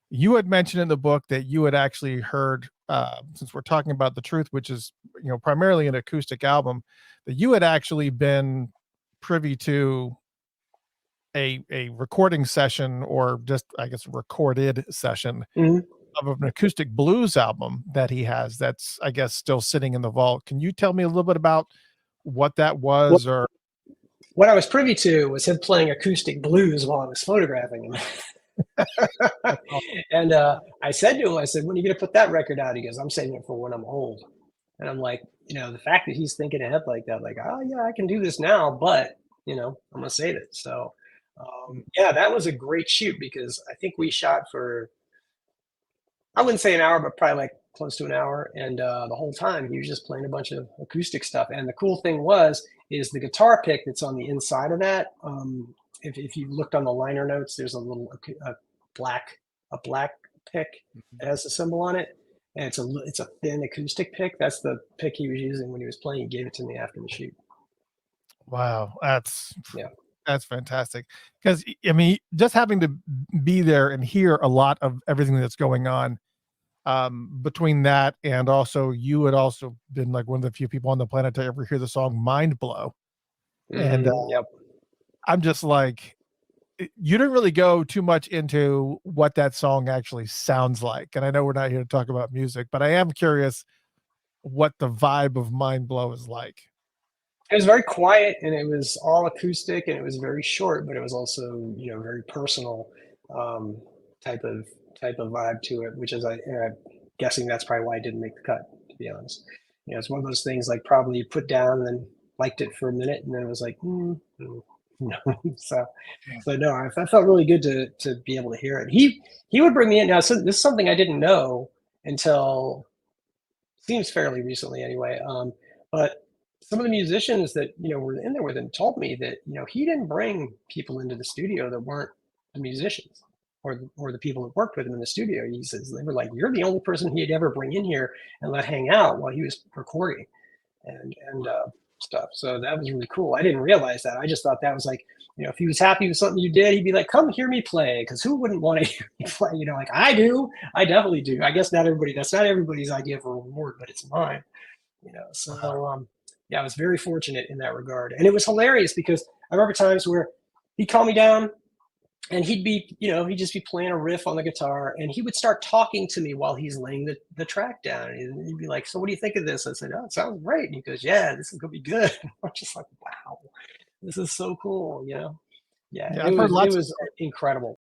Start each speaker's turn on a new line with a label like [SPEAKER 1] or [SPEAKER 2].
[SPEAKER 1] You had mentioned in the book that you had actually heard, since we're talking about The Truth, which is, primarily an acoustic album, that you had actually been privy to a recording session, or just, I guess, recorded session
[SPEAKER 2] Mhm.
[SPEAKER 1] of an acoustic blues album that he has that's, I guess, still sitting in the vault. Can you tell me a little bit about what that
[SPEAKER 2] Well,
[SPEAKER 1] was? Or
[SPEAKER 2] what I was privy to was him playing acoustic blues while I was photographing him. And I said to him, I said, when are you going to put that record out? He goes, I'm saving it for when I'm old. And I'm like, the fact that he's thinking ahead like that, like, oh, yeah, I can do this now, but, I'm going to save it. So, yeah, that was a great shoot because I think we shot for, I wouldn't say an hour, but probably like close to an hour. And the whole time he was just playing a bunch of acoustic stuff. And the cool thing is the guitar pick that's on the inside of that. If you looked on the liner notes, there's a black a black pick that has a symbol on it, and it's a thin acoustic pick. That's the pick he was using when he was playing. He gave it to me after the shoot.
[SPEAKER 1] wow,
[SPEAKER 2] Yeah,
[SPEAKER 1] that's fantastic. Because I mean, just having to be there and hear a lot of everything that's going on, between that and also you had also been like one of the few people on the planet to ever hear the song Mind Blow. And
[SPEAKER 2] yep.
[SPEAKER 1] I'm just like, you didn't really go too much into what that song actually sounds like. And I know we're not here to talk about music, but I am curious what the vibe of Mind Blow is like.
[SPEAKER 2] It was very quiet and it was all acoustic and it was very short, but it was also very personal um, type of vibe to it, which is I'm guessing that's probably why I didn't make the cut. To be honest, it's one of those things like probably put down and then liked it for a minute and then it was like, so. But no, I felt really good to be able to hear it. He would bring me in now. So this is something I didn't know until seems fairly recently anyway. But some of the musicians that were in there with him told me that he didn't bring people into the studio that weren't the musicians or the people that worked with him in the studio. He says they were like, you're the only person he'd ever bring in here and let hang out while he was recording and stuff. So that was really cool. I didn't realize that. I just thought that was like, if he was happy with something you did, he'd be like, come hear me play. Because who wouldn't want to hear me play? Like I do. I definitely do. I guess that's not everybody's idea of a reward, but it's mine. So yeah, I was very fortunate in that regard. And it was hilarious because I remember times where he'd call me down and he'd just be playing a riff on the guitar and he would start talking to me while he's laying the track down. And he'd be like, so what do you think of this? I said, oh, it sounds great. And he goes, yeah, this is going to be good. I'm just like, wow, this is so cool. Yeah.
[SPEAKER 1] Yeah,
[SPEAKER 2] It
[SPEAKER 1] I've heard
[SPEAKER 2] was, it
[SPEAKER 1] lots of
[SPEAKER 2] was incredible.